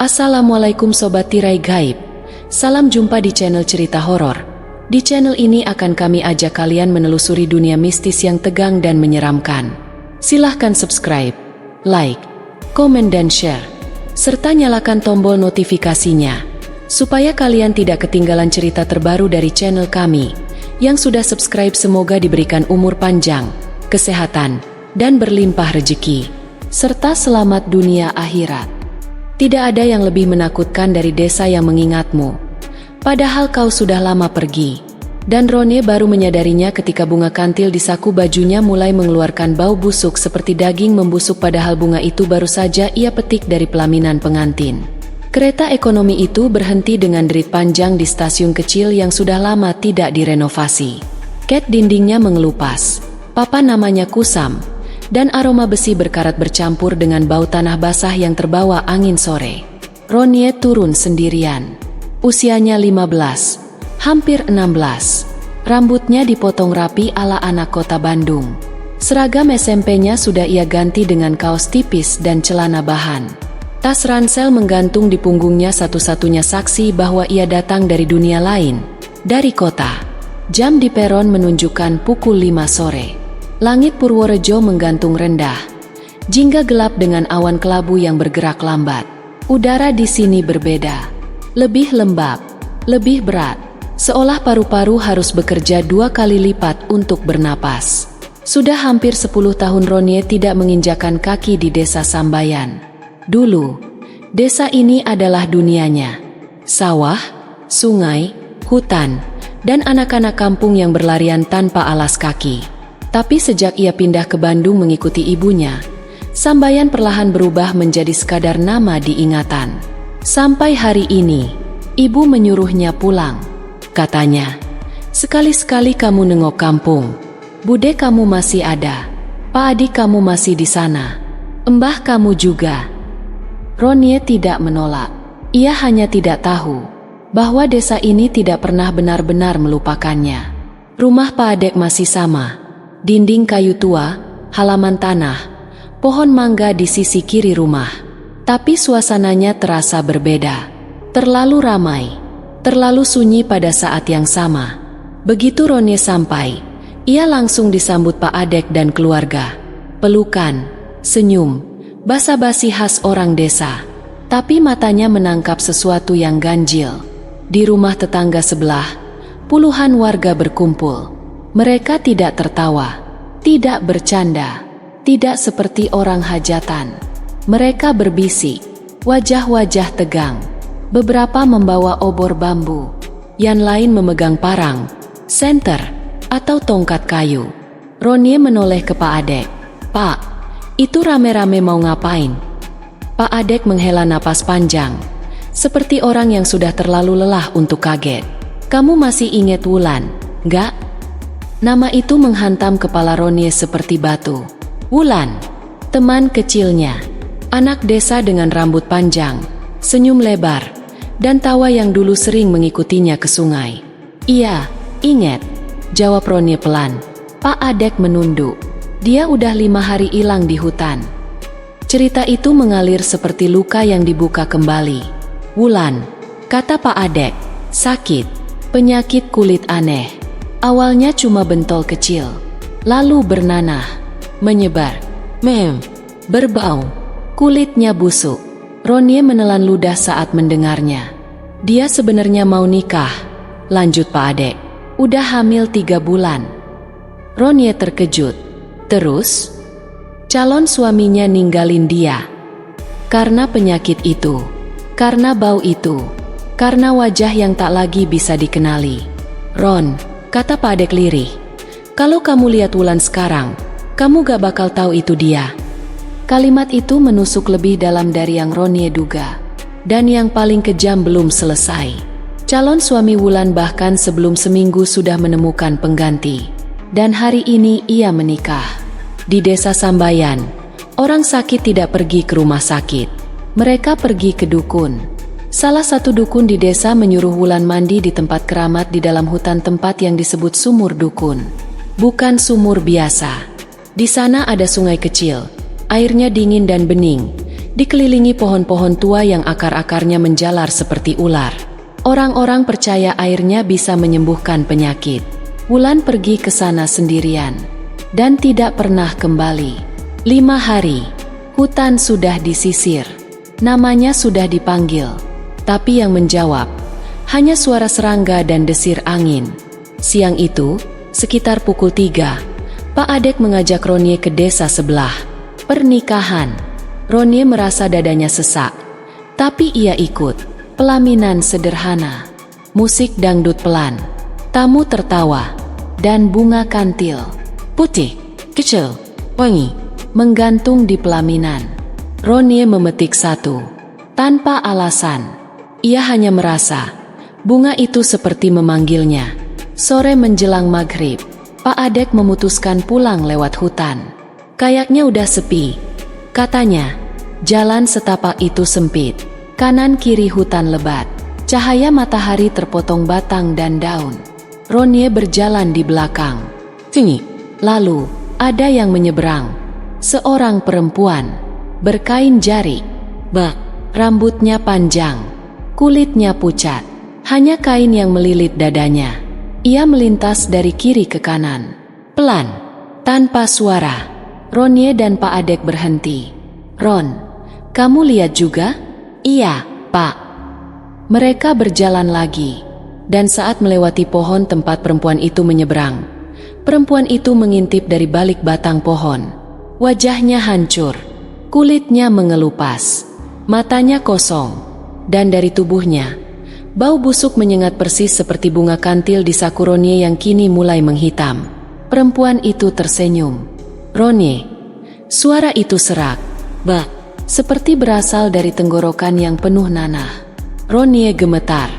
Assalamualaikum Sobat Tirai Gaib. Salam jumpa di channel cerita horor. Di channel ini akan kami ajak kalian menelusuri dunia mistis yang tegang dan menyeramkan. Silahkan subscribe, like, komen dan share, serta nyalakan tombol notifikasinya, supaya kalian tidak ketinggalan cerita terbaru dari channel kami. Yang sudah subscribe semoga diberikan umur panjang, kesehatan, dan berlimpah rejeki, serta selamat dunia akhirat. Tidak ada yang lebih menakutkan dari desa yang mengingatmu, padahal kau sudah lama pergi. Dan Ronnie baru menyadarinya ketika bunga kantil di saku bajunya mulai mengeluarkan bau busuk seperti daging membusuk, padahal bunga itu baru saja ia petik dari pelaminan pengantin. Kereta ekonomi itu berhenti dengan derit panjang di stasiun kecil yang sudah lama tidak direnovasi. Cat dindingnya mengelupas, papan namanya kusam, dan aroma besi berkarat bercampur dengan bau tanah basah yang terbawa angin sore. Ronnie turun sendirian. Usianya 15, hampir 16. Rambutnya dipotong rapi ala anak kota Bandung. Seragam SMP-nya sudah ia ganti dengan kaos tipis dan celana bahan. Tas ransel menggantung di punggungnya, satu-satunya saksi bahwa ia datang dari dunia lain, dari kota. Jam di peron menunjukkan pukul 5 sore. Langit Purworejo menggantung rendah, jingga gelap dengan awan kelabu yang bergerak lambat. Udara di sini berbeda, lebih lembab, lebih berat, seolah paru-paru harus bekerja 2 kali lipat untuk bernapas. Sudah hampir 10 tahun Ronnie tidak menginjakan kaki di desa Sambayan. Dulu, desa ini adalah dunianya. Sawah, sungai, hutan, dan anak-anak kampung yang berlarian tanpa alas kaki. Tapi sejak ia pindah ke Bandung mengikuti ibunya, Sambayan perlahan berubah menjadi sekadar nama di ingatan. Sampai hari ini, ibu menyuruhnya pulang. Katanya, sekali-sekali kamu nengok kampung. Bude kamu masih ada, Pak adik kamu masih di sana, Mbah kamu juga. Ronnie tidak menolak. Ia hanya tidak tahu bahwa desa ini tidak pernah benar-benar melupakannya. Rumah Pak Adek masih sama. Dinding kayu tua, halaman tanah, pohon mangga di sisi kiri rumah. Tapi suasananya terasa berbeda. Terlalu ramai, terlalu sunyi pada saat yang sama. Begitu Ronnie sampai, ia langsung disambut Pak Adek dan keluarga. Pelukan, senyum, basa-basi khas orang desa. Tapi matanya menangkap sesuatu yang ganjil. Di rumah tetangga sebelah, puluhan warga berkumpul. Mereka tidak tertawa, tidak bercanda, tidak seperti orang hajatan. Mereka berbisik, wajah-wajah tegang. Beberapa membawa obor bambu, yang lain memegang parang, senter, atau tongkat kayu. Ronnie menoleh ke Pak Adek. Pak, itu rame-rame mau ngapain? Pak Adek menghela napas panjang, seperti orang yang sudah terlalu lelah untuk kaget. Kamu masih ingat Wulan, enggak? Nama itu menghantam kepala Ronnie seperti batu. Wulan, teman kecilnya, anak desa dengan rambut panjang, senyum lebar, dan tawa yang dulu sering mengikutinya ke sungai. Iya, ingat, jawab Ronnie pelan. Pak Adek menunduk. Dia udah 5 hari hilang di hutan. Cerita itu mengalir seperti luka yang dibuka kembali. Wulan, kata Pak Adek, sakit, penyakit kulit aneh. Awalnya cuma bentol kecil, lalu bernanah, menyebar, berbau, kulitnya busuk. Ronnie menelan ludah saat mendengarnya. Dia sebenarnya mau nikah, lanjut Pak Adek. Udah hamil 3 bulan. Ronnie terkejut. Terus, calon suaminya ninggalin dia. Karena penyakit itu, karena bau itu, karena wajah yang tak lagi bisa dikenali. Ron, kata Pak Adek lirih, kalau kamu lihat Wulan sekarang, kamu gak bakal tahu itu dia. Kalimat itu menusuk lebih dalam dari yang Ronnie duga. Dan yang paling kejam belum selesai. Calon suami Wulan bahkan sebelum seminggu sudah menemukan pengganti. Dan hari ini ia menikah. Di desa Sambayan, orang sakit tidak pergi ke rumah sakit. Mereka pergi ke dukun. Salah satu dukun di desa menyuruh Wulan mandi di tempat keramat di dalam hutan, tempat yang disebut sumur dukun. Bukan sumur biasa. Di sana ada sungai kecil, airnya dingin dan bening, dikelilingi pohon-pohon tua yang akar-akarnya menjalar seperti ular. Orang-orang percaya airnya bisa menyembuhkan penyakit. Wulan pergi ke sana sendirian dan tidak pernah kembali. 5 hari, hutan sudah disisir. Namanya sudah dipanggil, tapi yang menjawab hanya suara serangga dan desir angin. Siang itu, sekitar pukul 3, Pak Adek mengajak Ronye ke desa sebelah. Pernikahan. Ronye merasa dadanya sesak, tapi ia ikut. Pelaminan sederhana, musik dangdut pelan, tamu tertawa, dan bunga kantil putih, kecil, wangi menggantung di pelaminan. Ronye memetik satu tanpa alasan. Ia hanya merasa bunga itu seperti memanggilnya. Sore menjelang maghrib, Pak Adek memutuskan pulang lewat hutan. Kayaknya udah sepi, katanya. Jalan setapak itu sempit, kanan kiri hutan lebat. Cahaya matahari terpotong batang dan daun. Ronye berjalan di belakang. Tinggi. Lalu, ada yang menyeberang. Seorang perempuan, berkain jari. Rambutnya panjang, kulitnya pucat. Hanya kain yang melilit dadanya. Ia melintas dari kiri ke kanan. Pelan, tanpa suara. Ronye dan Pak Adek berhenti. Ron, kamu lihat juga? Iya, Pak. Mereka berjalan lagi, dan saat melewati pohon tempat perempuan itu menyeberang, perempuan itu mengintip dari balik batang pohon. Wajahnya hancur, kulitnya mengelupas, matanya kosong, dan dari tubuhnya, bau busuk menyengat persis seperti bunga kantil di saku Ronye yang kini mulai menghitam. Perempuan itu tersenyum. Ronye, suara itu serak, seperti berasal dari tenggorokan yang penuh nanah. Ronye gemetar,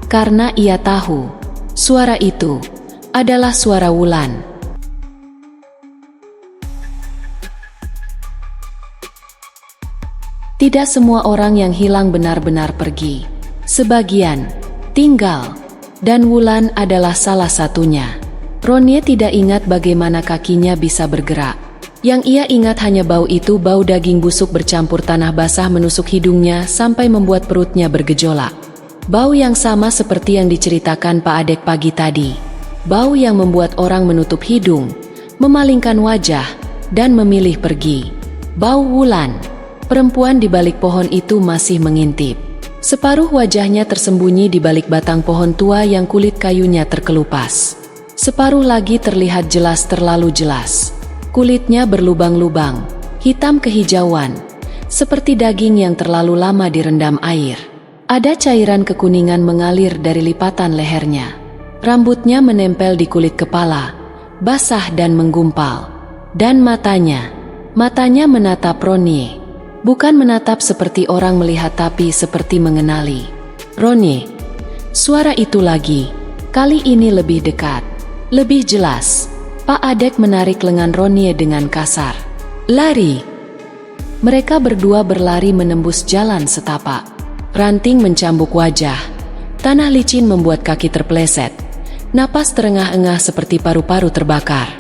karena ia tahu, suara itu adalah suara Wulan. Tidak semua orang yang hilang benar-benar pergi. Sebagian tinggal, dan Wulan adalah salah satunya. Ronye tidak ingat bagaimana kakinya bisa bergerak. Yang ia ingat hanya bau itu, bau daging busuk bercampur tanah basah menusuk hidungnya sampai membuat perutnya bergejolak. Bau yang sama seperti yang diceritakan Pak Adek pagi tadi. Bau yang membuat orang menutup hidung, memalingkan wajah, dan memilih pergi. Bau Wulan. Perempuan di balik pohon itu masih mengintip. Separuh wajahnya tersembunyi di balik batang pohon tua yang kulit kayunya terkelupas. Separuh lagi terlihat jelas, terlalu jelas. Kulitnya berlubang-lubang, hitam kehijauan, seperti daging yang terlalu lama direndam air. Ada cairan kekuningan mengalir dari lipatan lehernya. Rambutnya menempel di kulit kepala, basah dan menggumpal. Dan matanya menatap Ronye. Bukan menatap seperti orang melihat, tapi seperti mengenali. Ronye, suara itu lagi, kali ini lebih dekat, lebih jelas. Pak Adek menarik lengan Ronye dengan kasar. Lari. Mereka berdua berlari menembus jalan setapak. Ranting mencambuk wajah. Tanah licin membuat kaki terpeleset. Napas terengah-engah seperti paru-paru terbakar.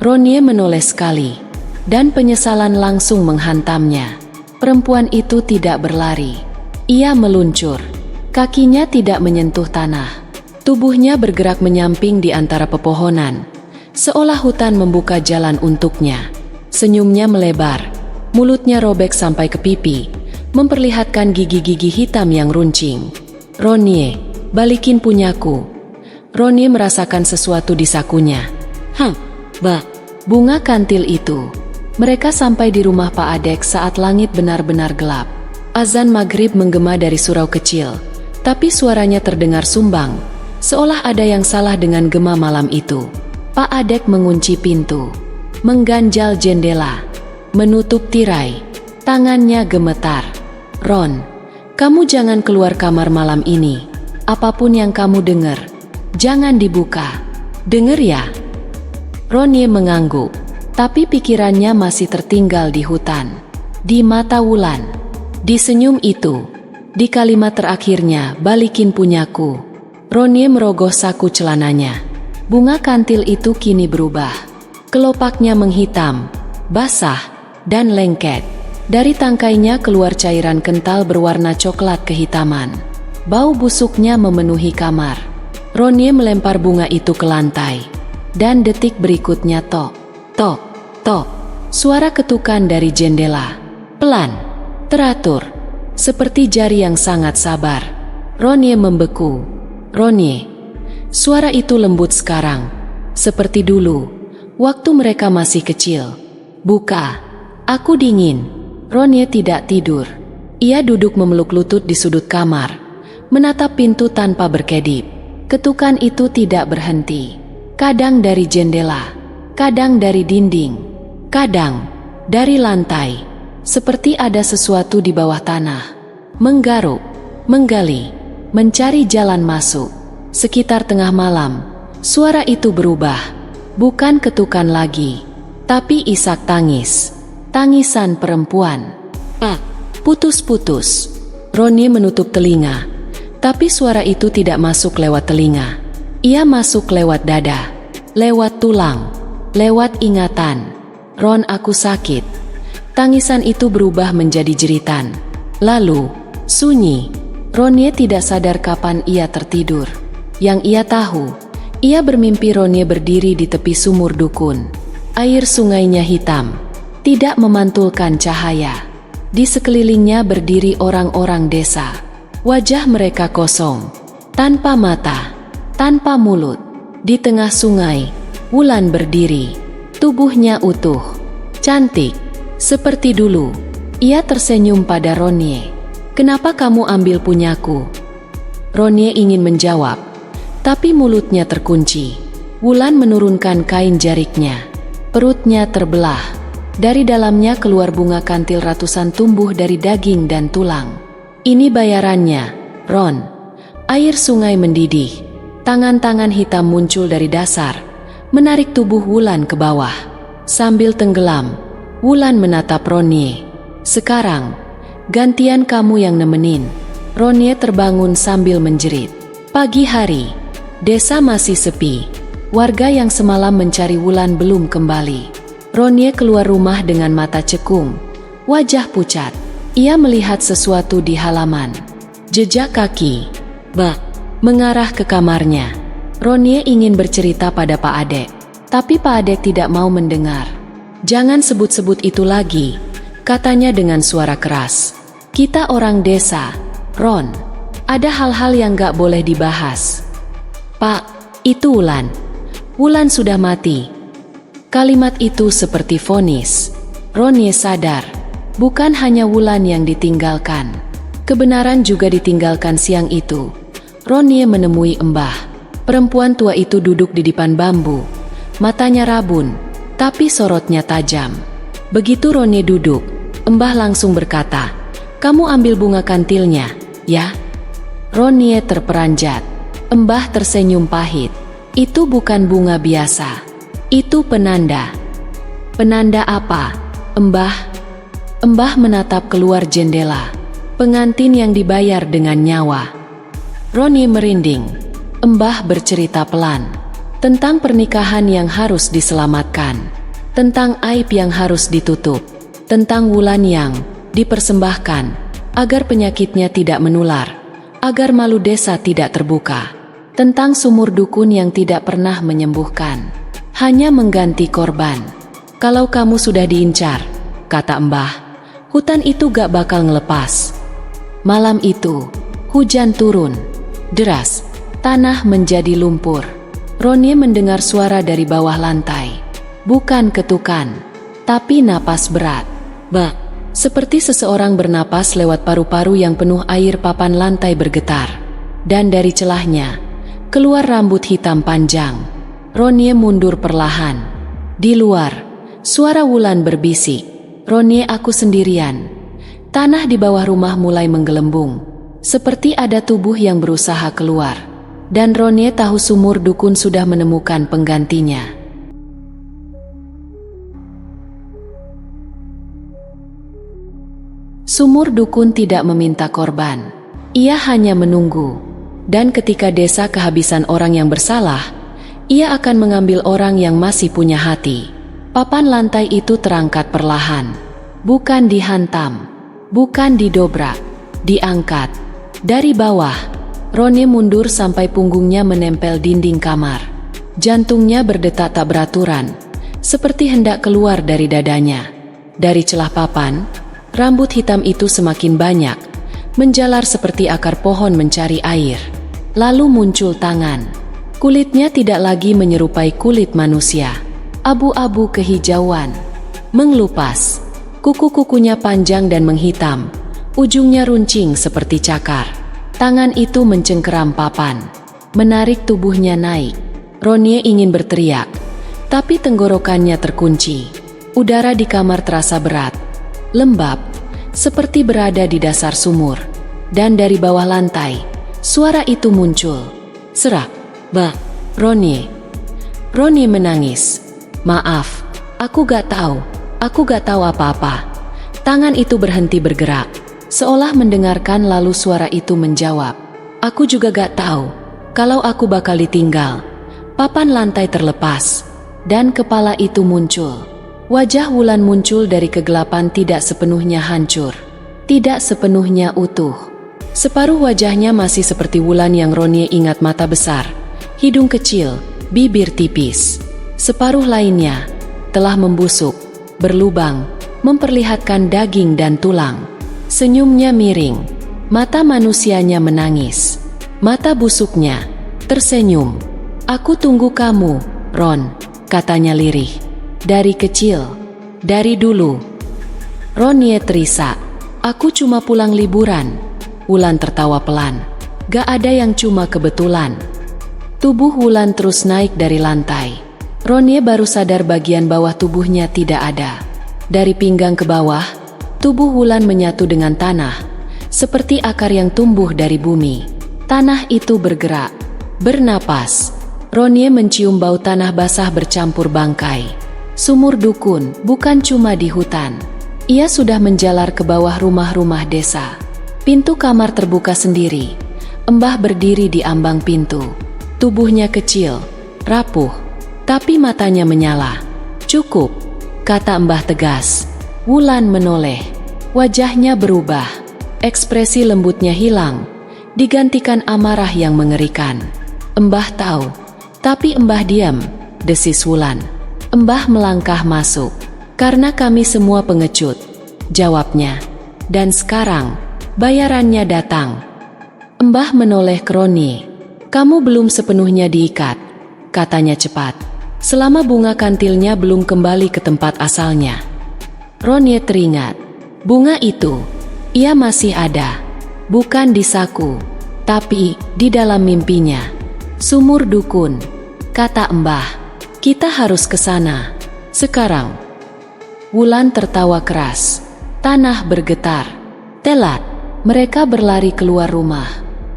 Ronye menoleh sekali, dan penyesalan langsung menghantamnya. Perempuan itu tidak berlari. Ia meluncur. Kakinya tidak menyentuh tanah. Tubuhnya bergerak menyamping di antara pepohonan, seolah hutan membuka jalan untuknya. Senyumnya melebar, mulutnya robek sampai ke pipi, memperlihatkan gigi-gigi hitam yang runcing. Ronye, balikin punyaku. Ronye merasakan sesuatu di sakunya. Bunga kantil itu. Mereka sampai di rumah Pak Adek saat langit benar-benar gelap. Azan maghrib menggema dari surau kecil, tapi suaranya terdengar sumbang, seolah ada yang salah dengan gema malam itu. Pak Adek mengunci pintu, mengganjal jendela, menutup tirai. Tangannya gemetar. Ron, kamu jangan keluar kamar malam ini. Apapun yang kamu dengar, jangan dibuka. Dengar ya? Ronye mengangguk, tapi pikirannya masih tertinggal di hutan, di mata Wulan, di senyum itu, di kalimat terakhirnya, balikin punyaku. Ronye merogoh saku celananya. Bunga kantil itu kini berubah. Kelopaknya menghitam, basah, dan lengket. Dari tangkainya keluar cairan kental berwarna coklat kehitaman. Bau busuknya memenuhi kamar. Ronnie melempar bunga itu ke lantai. Dan detik berikutnya tok, tok, tok. Suara ketukan dari jendela. Pelan, teratur, seperti jari yang sangat sabar. Ronnie membeku. Ronnie. Suara itu lembut sekarang. Seperti dulu, waktu mereka masih kecil. Buka. Aku dingin. Ronnie tidak tidur. Ia duduk memeluk lutut di sudut kamar, menatap pintu tanpa berkedip. Ketukan itu tidak berhenti. Kadang dari jendela, kadang dari dinding, kadang dari lantai. Seperti ada sesuatu di bawah tanah. Menggaruk, menggali, mencari jalan masuk. Sekitar tengah malam, suara itu berubah. Bukan ketukan lagi, tapi isak tangis. Tangisan perempuan. Putus-putus. Ronnie menutup telinga. Tapi suara itu tidak masuk lewat telinga. Ia masuk lewat dada. Lewat tulang. Lewat ingatan. Ron, aku sakit. Tangisan itu berubah menjadi jeritan. Lalu, sunyi. Ronnie tidak sadar kapan ia tertidur. Yang ia tahu, ia bermimpi Ronnie berdiri di tepi sumur dukun. Air sungainya hitam, tidak memantulkan cahaya. Di sekelilingnya berdiri orang-orang desa. Wajah mereka kosong, tanpa mata, tanpa mulut. Di tengah sungai, Wulan berdiri. Tubuhnya utuh, cantik, seperti dulu. Ia tersenyum pada Ronnie. Kenapa kamu ambil punyaku? Ronnie ingin menjawab, tapi mulutnya terkunci. Wulan menurunkan kain jariknya. Perutnya terbelah. Dari dalamnya keluar bunga kantil ratusan tumbuh dari daging dan tulang. Ini bayarannya, Ron. Air sungai mendidih. Tangan-tangan hitam muncul dari dasar, menarik tubuh Wulan ke bawah. Sambil tenggelam, Wulan menatap Ronnie. Sekarang, gantian kamu yang nemenin. Ronnie terbangun sambil menjerit. Pagi hari, desa masih sepi. Warga yang semalam mencari Wulan belum kembali. Ronnie keluar rumah dengan mata cekung, wajah pucat. Ia melihat sesuatu di halaman. Jejak kaki. Mengarah ke kamarnya. Ronnie ingin bercerita pada Pak Adek, tapi Pak Adek tidak mau mendengar. Jangan sebut-sebut itu lagi, katanya dengan suara keras. Kita orang desa, Ron. Ada hal-hal yang gak boleh dibahas. Pak, itu Wulan. Wulan sudah mati. Kalimat itu seperti vonis. Ronnie sadar, bukan hanya Wulan yang ditinggalkan. Kebenaran juga ditinggalkan siang itu. Ronnie menemui Embah. Perempuan tua itu duduk di depan bambu. Matanya rabun, tapi sorotnya tajam. Begitu Ronnie duduk, Embah langsung berkata, "Kamu ambil bunga kantilnya, ya?" Ronnie terperanjat. Embah tersenyum pahit. Itu bukan bunga biasa. Itu penanda. Penanda apa, Embah? Embah menatap keluar jendela. Pengantin yang dibayar dengan nyawa. Ronnie merinding. Embah bercerita pelan. Tentang pernikahan yang harus diselamatkan. Tentang aib yang harus ditutup. Tentang Wulan yang dipersembahkan agar penyakitnya tidak menular. Agar malu desa tidak terbuka. Tentang sumur dukun yang tidak pernah menyembuhkan. Hanya mengganti korban. Kalau kamu sudah diincar, kata Embah, hutan itu gak bakal ngelepas. Malam itu, hujan turun. Deras, tanah menjadi lumpur. Ronnie mendengar suara dari bawah lantai. Bukan ketukan, tapi napas berat. Seperti seseorang bernapas lewat paru-paru yang penuh air. Papan lantai bergetar. Dan dari celahnya, keluar rambut hitam panjang. Ronnie mundur perlahan. Di luar, suara Wulan berbisik. Ronnie, aku sendirian. Tanah di bawah rumah mulai menggelembung. Seperti ada tubuh yang berusaha keluar. Dan Ronnie tahu sumur dukun sudah menemukan penggantinya. Sumur dukun tidak meminta korban. Ia hanya menunggu. Dan ketika desa kehabisan orang yang bersalah, ia akan mengambil orang yang masih punya hati. Papan lantai itu terangkat perlahan. bukan dihantam, bukan didobrak, diangkat. Dari bawah, Ronnie mundur sampai punggungnya menempel dinding kamar. Jantungnya berdetak tak beraturan, seperti hendak keluar dari dadanya. Dari celah papan, rambut hitam itu semakin banyak, menjalar seperti akar pohon mencari air. Lalu muncul tangan. Kulitnya tidak lagi menyerupai kulit manusia. Abu-abu kehijauan, mengelupas. Kuku-kukunya panjang dan menghitam, ujungnya runcing seperti cakar. Tangan itu mencengkeram papan, menarik tubuhnya naik. Ronnie ingin berteriak, tapi tenggorokannya terkunci. Udara di kamar terasa berat, lembab, seperti berada di dasar sumur. Dan dari bawah lantai, suara itu muncul. Serak, "Bah, Ronnie." Ronnie menangis. "Maaf, aku gak tahu apa-apa." Tangan itu berhenti bergerak, seolah mendengarkan, lalu suara itu menjawab, "Aku juga gak tahu kalau aku bakal ditinggal." Papan lantai terlepas, dan kepala itu muncul. Wajah Wulan muncul dari kegelapan, tidak sepenuhnya hancur, tidak sepenuhnya utuh. Separuh wajahnya masih seperti Wulan yang Ronnie ingat, mata besar, hidung kecil, bibir tipis. Separuh lainnya telah membusuk, berlubang, memperlihatkan daging dan tulang. Senyumnya miring, mata manusianya menangis, mata busuknya tersenyum. "Aku tunggu kamu, Ron," katanya lirih. "Dari kecil, dari dulu." Ronnie terisak. "Aku cuma pulang liburan." Wulan tertawa pelan. "Gak ada yang cuma kebetulan." Tubuh Wulan terus naik dari lantai. Ronnie baru sadar bagian bawah tubuhnya tidak ada. Dari pinggang ke bawah, tubuh Wulan menyatu dengan tanah, seperti akar yang tumbuh dari bumi. Tanah itu bergerak, bernapas. Ronnie mencium bau tanah basah bercampur bangkai. Sumur dukun, bukan cuma di hutan. Ia sudah menjalar ke bawah rumah-rumah desa. Pintu kamar terbuka sendiri. Embah berdiri di ambang pintu. Tubuhnya kecil, rapuh, tapi matanya menyala. "Cukup," kata Mbah tegas. Wulan menoleh. Wajahnya berubah. Ekspresi lembutnya hilang, digantikan amarah yang mengerikan. "Mbah tahu, tapi Mbah diam," desis Wulan. "Mbah melangkah masuk. Karena kami semua pengecut," jawabnya. "Dan sekarang, bayarannya datang." Mbah menoleh ke Ronnie. "Kamu belum sepenuhnya diikat," katanya cepat. "Selama bunga kantilnya belum kembali ke tempat asalnya." Ronnie teringat. Bunga itu, ia masih ada. Bukan di saku, tapi di dalam mimpinya. "Sumur dukun," kata Mbah. "Kita harus ke sana. Sekarang." Wulan tertawa keras. Tanah bergetar. Telat. Mereka berlari keluar rumah.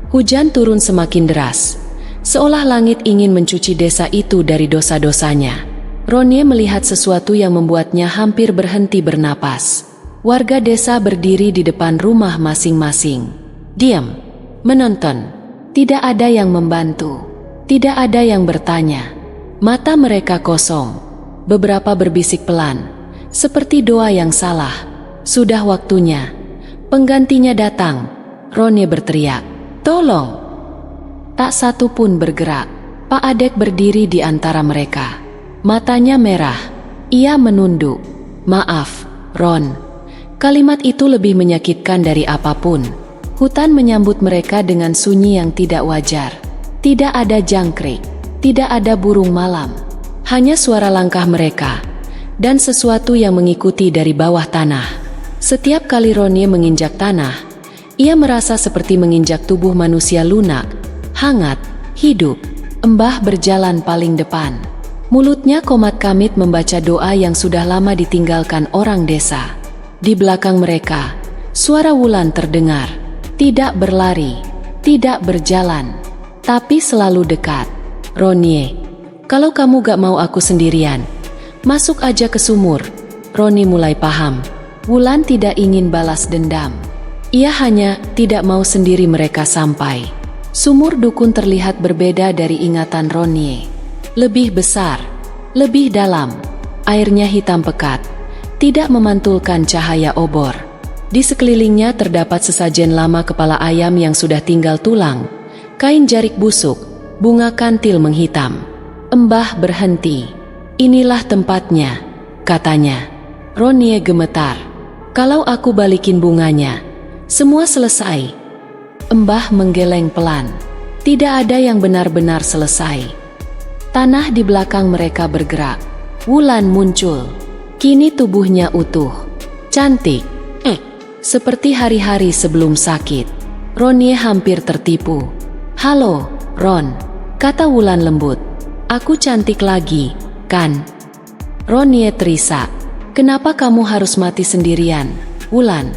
Hujan turun semakin deras, seolah langit ingin mencuci desa itu dari dosa-dosanya. Ronnie melihat sesuatu yang membuatnya hampir berhenti bernapas. Warga desa berdiri di depan rumah masing-masing. Diam, menonton. Tidak ada yang membantu. Tidak ada yang bertanya. Mata mereka kosong. Beberapa berbisik pelan, seperti doa yang salah. "Sudah waktunya. Penggantinya datang." Ronnie berteriak. "Tolong!" Tak satu pun bergerak. Pak Adek berdiri di antara mereka. Matanya merah. Ia menunduk. "Maaf, Ron." Kalimat itu lebih menyakitkan dari apapun. Hutan menyambut mereka dengan sunyi yang tidak wajar. Tidak ada jangkrik, tidak ada burung malam. Hanya suara langkah mereka, dan sesuatu yang mengikuti dari bawah tanah. Setiap kali Ronnie menginjak tanah, ia merasa seperti menginjak tubuh manusia lunak, hangat, hidup. Mbah berjalan paling depan. Mulutnya komat kamit membaca doa yang sudah lama ditinggalkan orang desa. Di belakang mereka, suara Wulan terdengar. Tidak berlari, tidak berjalan, tapi selalu dekat. "Ronnie, kalau kamu gak mau aku sendirian, masuk aja ke sumur." Ronnie mulai paham. Wulan tidak ingin balas dendam. Ia hanya tidak mau sendiri mereka sampai. Sumur dukun terlihat berbeda dari ingatan Ronnie. Lebih besar, lebih dalam. Airnya hitam pekat. tidak memantulkan cahaya obor. Di sekelilingnya terdapat sesajen lama kepala ayam yang sudah tinggal tulang, kain jarik busuk, bunga kantil menghitam. Mbah berhenti. "Inilah tempatnya," katanya. Ronnie gemetar. "Kalau aku balikin bunganya, semua selesai." Mbah menggeleng pelan. Tidak ada yang benar-benar selesai. Tanah di belakang mereka bergerak. Wulan muncul. Kini tubuhnya utuh, cantik, seperti hari-hari sebelum sakit. Ronnie hampir tertipu. "Halo, Ron," kata Wulan lembut. "Aku cantik lagi, kan?" Ronnie terisak. "Kenapa kamu harus mati sendirian, Wulan?"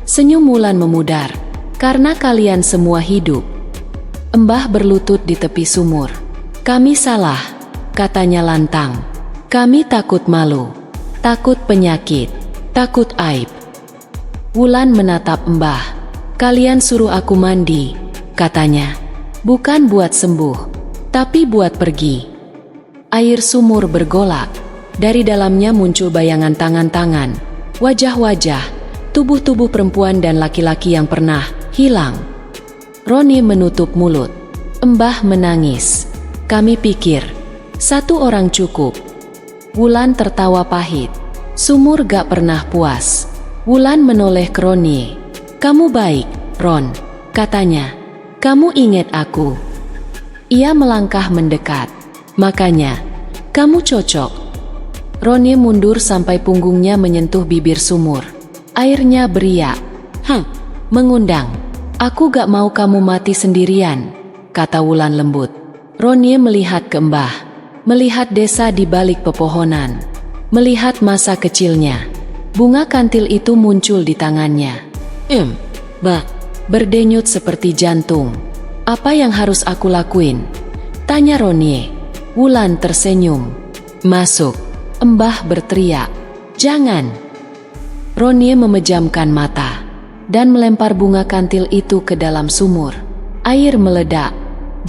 Senyum Wulan memudar. "Karena kalian semua hidup." Mbah berlutut di tepi sumur. "Kami salah," katanya lantang. "Kami takut malu, takut penyakit, takut aib." Wulan menatap Mbah. "Kalian suruh aku mandi," katanya. "Bukan buat sembuh, tapi buat pergi." Air sumur bergolak. Dari dalamnya muncul bayangan tangan-tangan, wajah-wajah, tubuh-tubuh perempuan dan laki-laki yang pernah hilang. Ronnie menutup mulut. Mbah menangis. "Kami pikir satu orang cukup." Wulan tertawa pahit. "Sumur gak pernah puas." Wulan menoleh ke Ronnie. "Kamu baik, Ron," katanya. "Kamu ingat aku." Ia melangkah mendekat. "Makanya, kamu cocok." Ronnie mundur sampai punggungnya menyentuh bibir sumur. Airnya beriak. Mengundang. "Aku gak mau kamu mati sendirian," kata Wulan lembut. Ronnie melihat ke Mbah. Melihat desa di balik pepohonan. Melihat masa kecilnya. Bunga kantil itu muncul di tangannya. Mbah, berdenyut seperti jantung. "Apa yang harus aku lakuin?" tanya Ronnie. Wulan tersenyum. "Masuk," Mbah berteriak. "Jangan." Ronnie memejamkan mata dan melempar bunga kantil itu ke dalam sumur. Air meledak.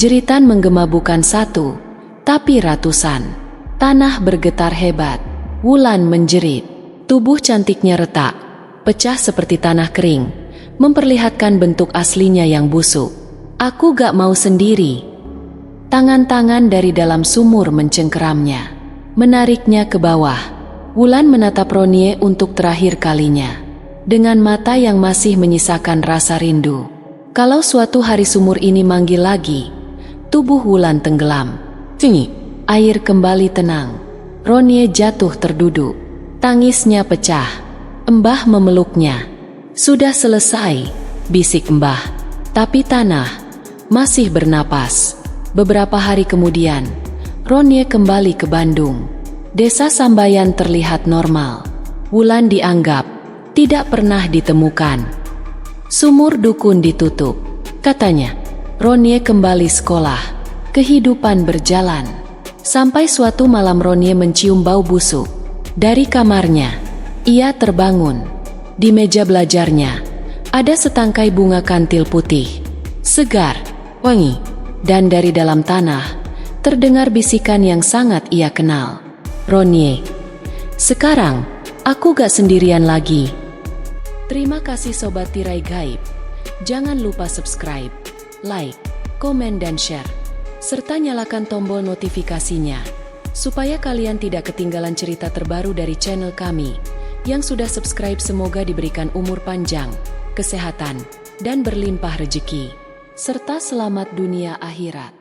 Jeritan menggema bukan satu, tapi ratusan. Tanah bergetar hebat. Wulan menjerit. Tubuh cantiknya retak, pecah seperti tanah kering, memperlihatkan bentuk aslinya yang busuk. "Aku gak mau sendiri." Tangan-tangan dari dalam sumur mencengkeramnya, menariknya ke bawah. Wulan menatap Ronnie untuk terakhir kalinya, dengan mata yang masih menyisakan rasa rindu. Kalau suatu hari sumur ini manggil lagi, tubuh Wulan tenggelam. Air kembali tenang. Ronnie jatuh terduduk. Tangisnya pecah. Mbah memeluknya. "Sudah selesai," bisik Mbah. Tapi tanah masih bernapas. Beberapa hari kemudian, Ronnie kembali ke Bandung. Desa Sambayan terlihat normal. Wulan dianggap tidak pernah ditemukan. Sumur dukun ditutup. Katanya, Ronnie kembali sekolah. Kehidupan berjalan. Sampai suatu malam Ronnie mencium bau busuk. Dari kamarnya, ia terbangun. Di meja belajarnya, ada setangkai bunga kantil putih, segar, wangi, dan dari dalam tanah, terdengar bisikan yang sangat ia kenal. "Ronnie, sekarang, aku gak sendirian lagi." Terima kasih Sobat Tirai Gaib. Jangan lupa subscribe, like, komen dan share, serta nyalakan tombol notifikasinya, supaya kalian tidak ketinggalan cerita terbaru dari channel kami. Yang sudah subscribe semoga diberikan umur panjang, kesehatan, dan berlimpah rezeki, serta selamat dunia akhirat.